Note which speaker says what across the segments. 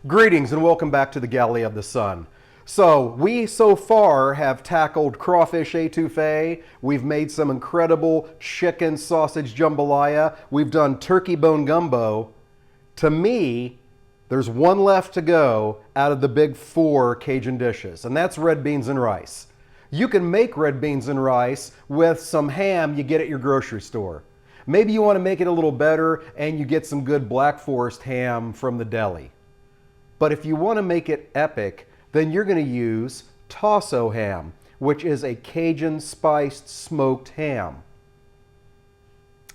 Speaker 1: Greetings and welcome back to the Galley of the Sun. So we so far have tackled crawfish etouffee, we've made some incredible chicken sausage jambalaya, we've done turkey bone gumbo. To me, there's one left to go out of the big four Cajun dishes, and that's red beans and rice. You can make red beans and rice with some ham you get at your grocery store. Maybe you want to make it a little better and you get some good Black Forest ham from the deli. But if you want to make it epic, then you're going to use Tasso ham, which is a Cajun spiced smoked ham.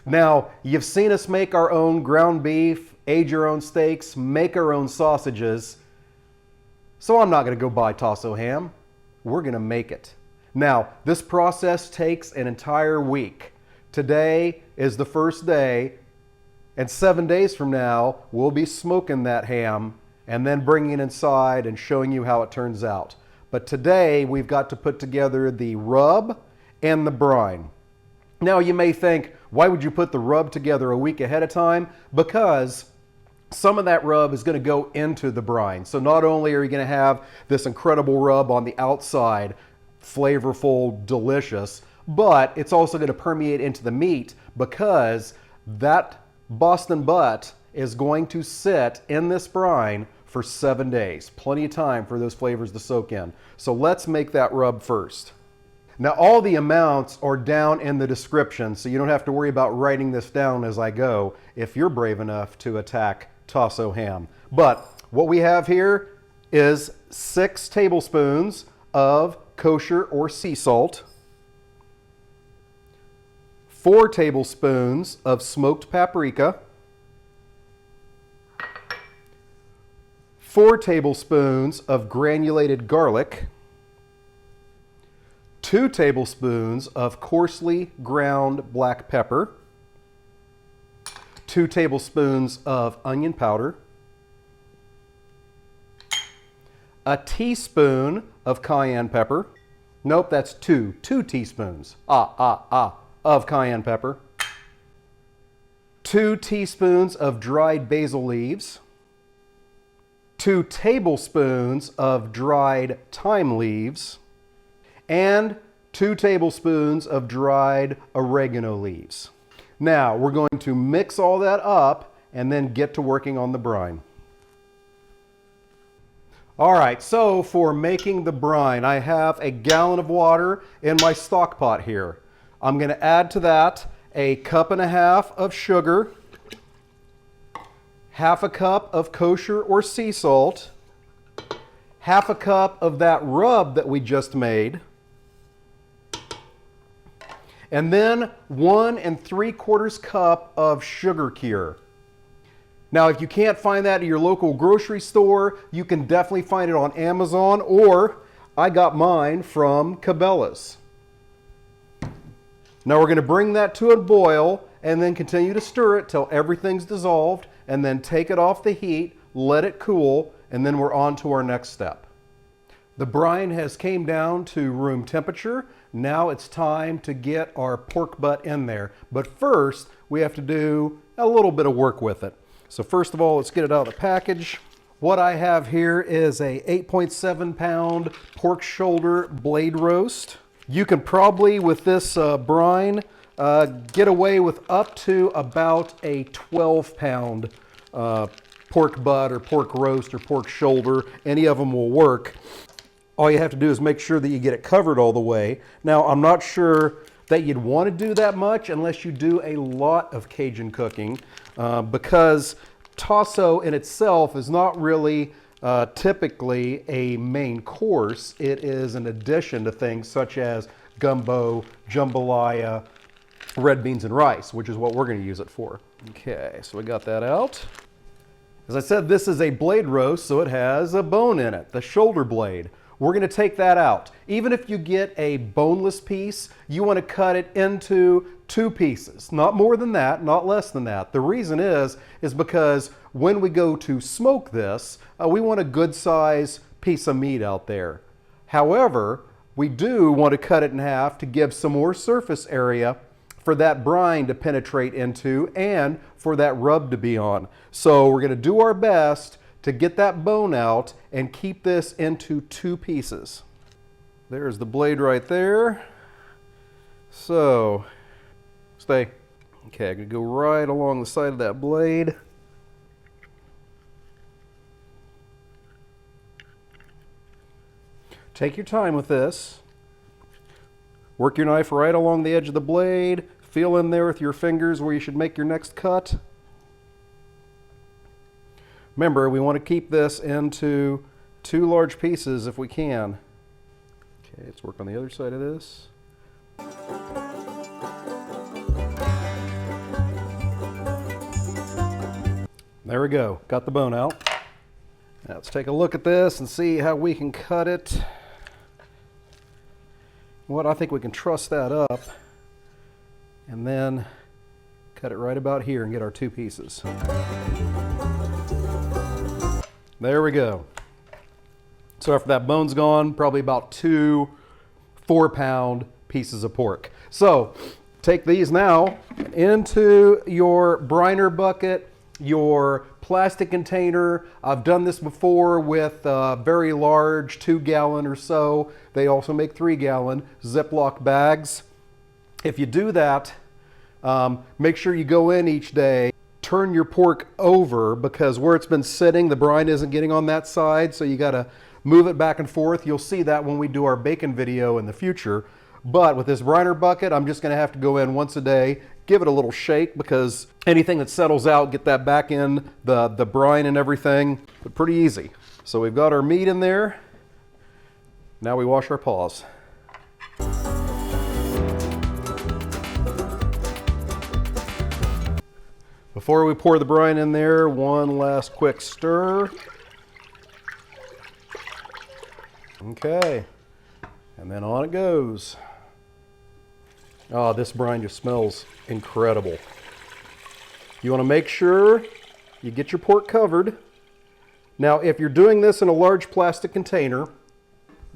Speaker 1: Now, you've seen us make our own ground beef, age our own steaks, make our own sausages. So I'm not going to go buy Tasso ham. We're going to make it. Now, this process takes an entire week. Today is the first day, and 7 days from now, we'll be smoking that ham and then bringing it inside and showing you how it turns out. But today, we've got to put together the rub and the brine. Now, you may think, why would you put the rub together a week ahead of time? Because some of that rub is going to go into the brine. So not only are you going to have this incredible rub on the outside, flavorful, delicious, but it's also going to permeate into the meat because that Boston butt is going to sit in this brine for 7 days. Plenty of time for those flavors to soak in. So let's make that rub first. Now all the amounts are down in the description, so you don't have to worry about writing this down as I go if you're brave enough to attack Tasso ham. But what we have here is 6 tablespoons of kosher or sea salt, 4 tablespoons of smoked paprika, 4 tablespoons of granulated garlic, 2 tablespoons of coarsely ground black pepper, 2 tablespoons of onion powder, a teaspoon of cayenne pepper. Nope, that's 2 teaspoons of cayenne pepper, 2 teaspoons of dried basil leaves, 2 tablespoons of dried thyme leaves, and 2 tablespoons of dried oregano leaves. Now, we're going to mix all that up and then get to working on the brine. All right, so for making the brine, I have a gallon of water in my stock pot here. I'm going to add to that a 1.5 cups of sugar, 1/2 cup of kosher or sea salt, 1/2 cup of that rub that we just made, and then 1 3/4 cup of sugar cure. Now, if you can't find that at your local grocery store, you can definitely find it on Amazon, or I got mine from Cabela's. Now we're going to bring that to a boil and then continue to stir it till everything's dissolved, and then take it off the heat, let it cool, and then we're on to our next step. The brine has came down to room temperature. Now it's time to get our pork butt in there. But first, we have to do a little bit of work with it. So first of all, let's get it out of the package. What I have here is a 8.7 pound pork shoulder blade roast. You can probably, with this brine, get away with up to about a 12-pound pork butt or pork roast or pork shoulder. Any of them will work. All you have to do is make sure that you get it covered all the way. Now, I'm not sure that you'd want to do that much unless you do a lot of Cajun cooking, because Tasso in itself is not really typically a main course. It is an addition to things such as gumbo, jambalaya, red beans and rice, which is what we're going to use it for. Okay, so we got that out. As I said, this is a blade roast, so it has a bone in it, the shoulder blade. We're going to take that out. Even if you get a boneless piece, you want to cut it into 2 pieces. Not more than that, not less than that. The reason is because when we go to smoke this, we want a good size piece of meat out there. However, we do want to cut it in half to give some more surface area for that brine to penetrate into and for that rub to be on. So we're going to do our best to get that bone out and keep this into 2 pieces. There's the blade right there. So, stay. Okay, I'm gonna go right along the side of that blade. Take your time with this. Work your knife right along the edge of the blade. Feel in there with your fingers where you should make your next cut. Remember, we want to keep this into 2 large pieces if we can. Okay, let's work on the other side of this. There we go, got the bone out. Now let's take a look at this and see how we can cut it. I think we can truss that up and then cut it right about here and get our 2 pieces. There we go. So after that bone's gone, probably about 2 4-pound pieces of pork. So take these now into your briner bucket, your plastic container. I've done this before with very large 2-gallon or so. They also make 3-gallon Ziploc bags. If you do that, make sure you go in each day, turn your pork over, because where it's been sitting, the brine isn't getting on that side, so you gotta move it back and forth. You'll see that when we do our bacon video in the future. But with this briner bucket, I'm just gonna have to go in once a day, give it a little shake, because anything that settles out, get that back in the brine and everything, but pretty easy. So we've got our meat in there. Now we wash our paws. Before we pour the brine in there, one last quick stir. Okay, and then on it goes. Oh, this brine just smells incredible. You want to make sure you get your pork covered. Now, if you're doing this in a large plastic container,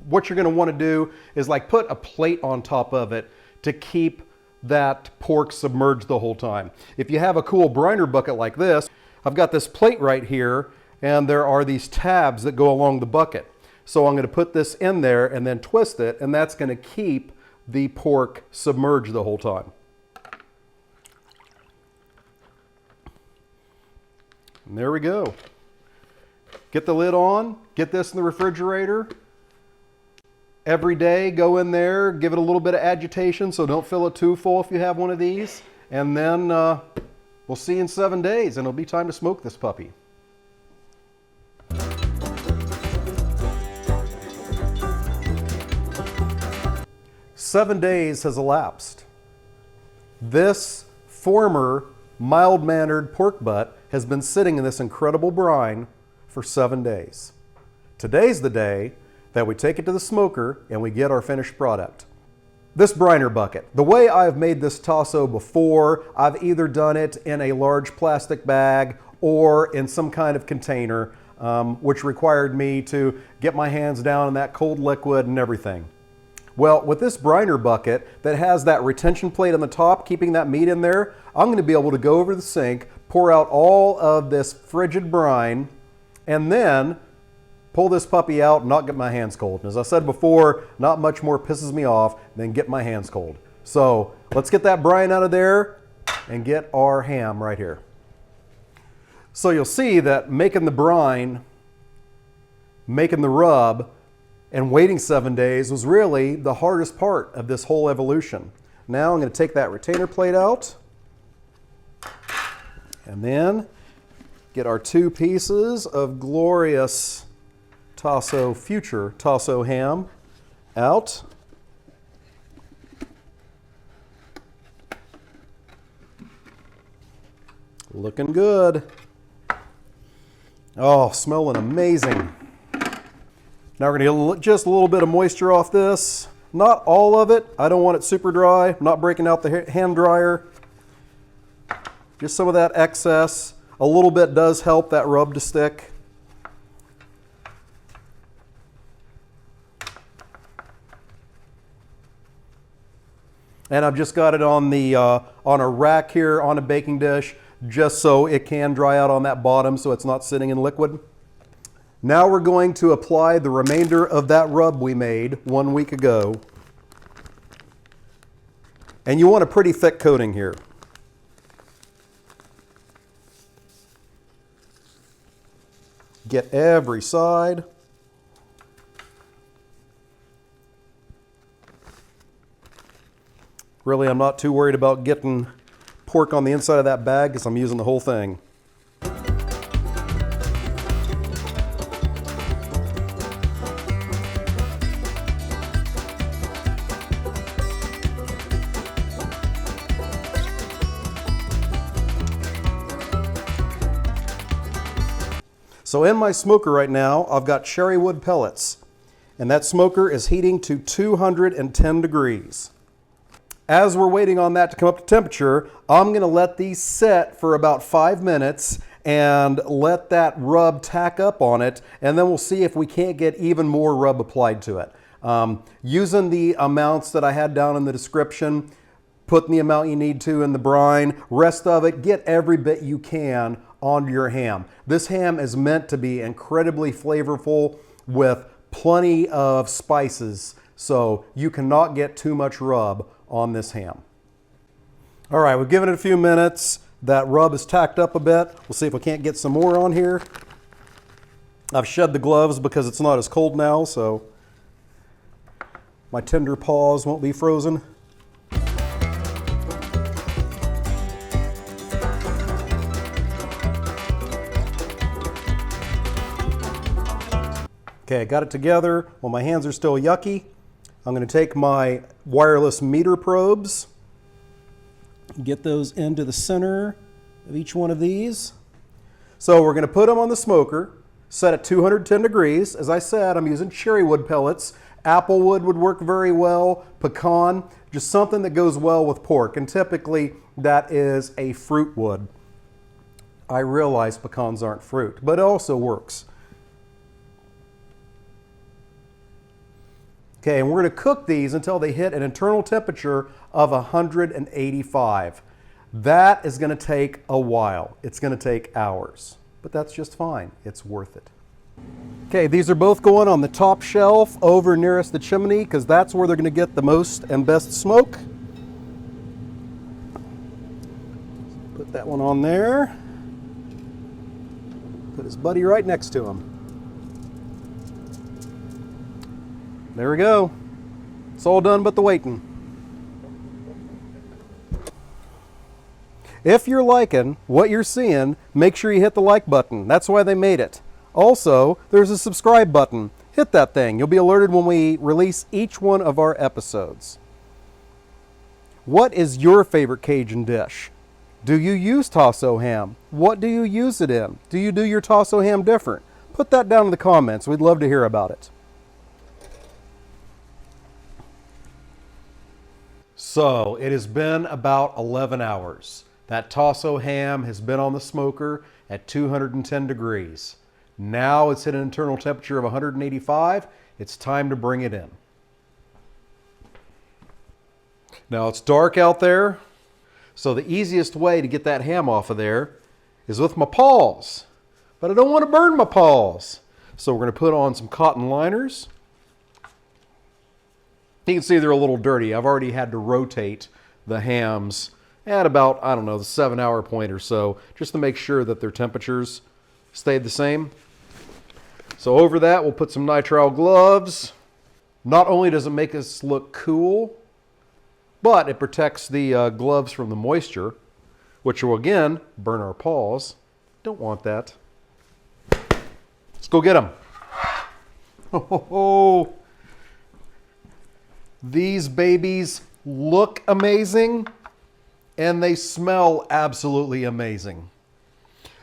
Speaker 1: what you're going to want to do is like put a plate on top of it to keep that pork submerged the whole time. If you have a cool briner bucket like this, I've got this plate right here, and there are these tabs that go along the bucket. So I'm going to put this in there and then twist it, and that's going to keep the pork submerged the whole time. And there we go. Get the lid on, get this in the refrigerator. Every day, go in there, give it a little bit of agitation, so don't fill it too full if you have one of these. And then we'll see you in 7 days, and it'll be time to smoke this puppy. Seven days has elapsed. This former mild-mannered pork butt has been sitting in this incredible brine for 7 days. Today's the day that we take it to the smoker and we get our finished product. This briner bucket, the way I've made this Tasso before, I've either done it in a large plastic bag or in some kind of container, which required me to get my hands down in that cold liquid and everything. Well, with this briner bucket that has that retention plate on the top, keeping that meat in there, I'm going to be able to go over the sink, pour out all of this frigid brine, and then pull this puppy out and not get my hands cold. And as I said before, not much more pisses me off than get my hands cold. So let's get that brine out of there and get our ham right here. So you'll see that making the brine, making the rub, and waiting 7 days was really the hardest part of this whole evolution. Now I'm going to take that retainer plate out and then get our 2 pieces of glorious Tasso, future Tasso ham out. Looking good. Oh, smelling amazing. Now we're going to get just a little bit of moisture off this. Not all of it. I don't want it super dry. I'm not breaking out the hand dryer. Just some of that excess. A little bit does help that rub to stick. And I've just got it on the on a rack here on a baking dish, just so it can dry out on that bottom, so it's not sitting in liquid. Now we're going to apply the remainder of that rub we made 1 week ago. And you want a pretty thick coating here. Get every side. Really, I'm not too worried about getting pork on the inside of that bag because I'm using the whole thing. So in my smoker right now, I've got cherry wood pellets, and that smoker is heating to 210 degrees. As we're waiting on that to come up to temperature, I'm going to let these set for about 5 minutes and let that rub tack up on it, and then we'll see if we can't get even more rub applied to it. Using the amounts that I had down in the description, putting the amount you need to in the brine, rest of it, get every bit you can on your ham. This ham is meant to be incredibly flavorful with plenty of spices, so you cannot get too much rub on this ham. All right, we've given it a few minutes. That rub is tacked up a bit. We'll see if we can't get some more on here. I've shed the gloves because it's not as cold now, so my tender paws won't be frozen. Okay, I got it together. Well, my hands are still yucky. I'm going to take my wireless meter probes, get those into the center of each one of these. So we're going to put them on the smoker, set at 210 degrees. As I said, I'm using cherry wood pellets. Apple wood would work very well, pecan, just something that goes well with pork. And typically that is a fruit wood. I realize pecans aren't fruit, but it also works. Okay, and we're going to cook these until they hit an internal temperature of 185. That is going to take a while. It's going to take hours, but that's just fine. It's worth it. Okay, these are both going on the top shelf over nearest the chimney because that's where they're going to get the most and best smoke. Put that one on there. Put his buddy right next to him. There we go. It's all done but the waiting. If you're liking what you're seeing, make sure you hit the like button. That's why they made it. Also, there's a subscribe button. Hit that thing. You'll be alerted when we release each one of our episodes. What is your favorite Cajun dish? Do you use Tasso ham? What do you use it in? Do you do your Tasso ham different? Put that down in the comments. We'd love to hear about it. So it has been about 11 hours. That Tasso ham has been on the smoker at 210 degrees. Now it's at an internal temperature of 185. It's time to bring it in. Now it's dark out there, so the easiest way to get that ham off of there is with my paws. But I don't want to burn my paws. So we're going to put on some cotton liners. You can see they're a little dirty. I've already had to rotate the hams at about, I don't know, the 7-hour point or so, just to make sure that their temperatures stayed the same. So over that, we'll put some nitrile gloves. Not only does it make us look cool, but it protects the gloves from the moisture, which will again burn our paws. Don't want that. Let's go get them. Ho, ho, ho. These babies look amazing and they smell absolutely amazing.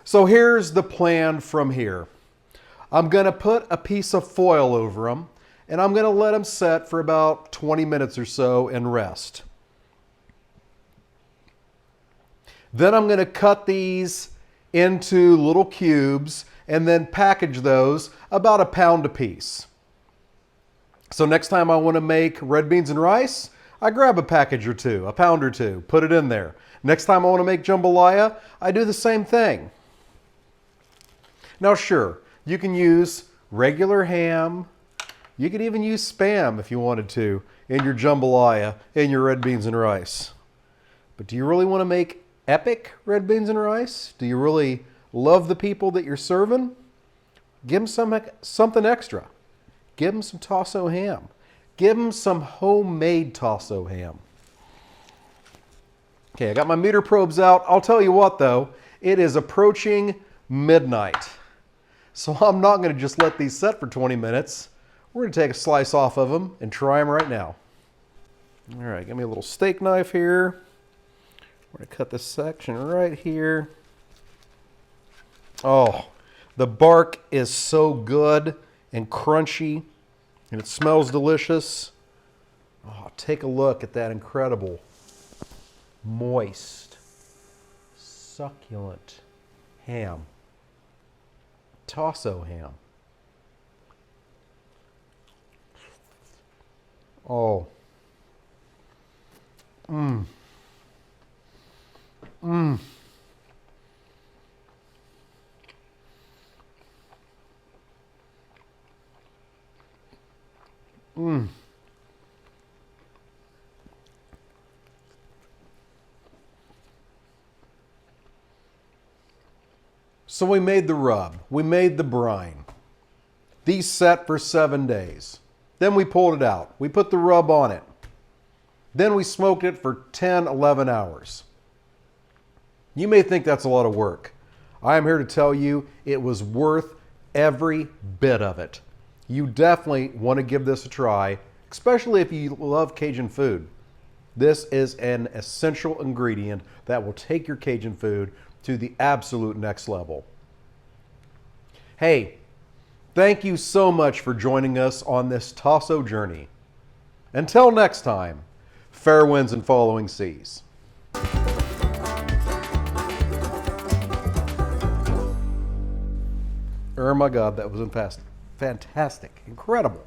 Speaker 1: So here's the plan from here. I'm going to put a piece of foil over them and I'm going to let them set for about 20 minutes or so and rest. Then I'm going to cut these into little cubes and then package those about 1 pound a piece. So next time I want to make red beans and rice, I grab a package or two, 1 pound or two, put it in there. Next time I want to make jambalaya, I do the same thing. Now sure, you can use regular ham. You could even use Spam if you wanted to in your jambalaya, in your red beans and rice. But do you really want to make epic red beans and rice? Do you really love the people that you're serving? Give them something extra. Give them some Tasso ham. Give them some homemade Tasso ham. Okay, I got my meter probes out. I'll tell you what though, it is approaching midnight. So I'm not going to just let these set for 20 minutes. We're going to take a slice off of them and try them right now. All right, give me a little steak knife here. We're going to cut this section right here. Oh, the bark is so good and crunchy, and it smells delicious. Oh, take a look at that incredible, moist, succulent ham. Tasso ham. Oh. Mmm. Mmm. Mmm. So we made the rub. We made the brine. These set for 7 days. Then we pulled it out. We put the rub on it. Then we smoked it for 10, 11 hours. You may think that's a lot of work. I am here to tell you it was worth every bit of it. You definitely want to give this a try, especially if you love Cajun food. This is an essential ingredient that will take your Cajun food to the absolute next level. Hey, thank you so much for joining us on this Tasso journey. Until next time, fair winds and following seas. Oh my God, that was fantastic. Incredible.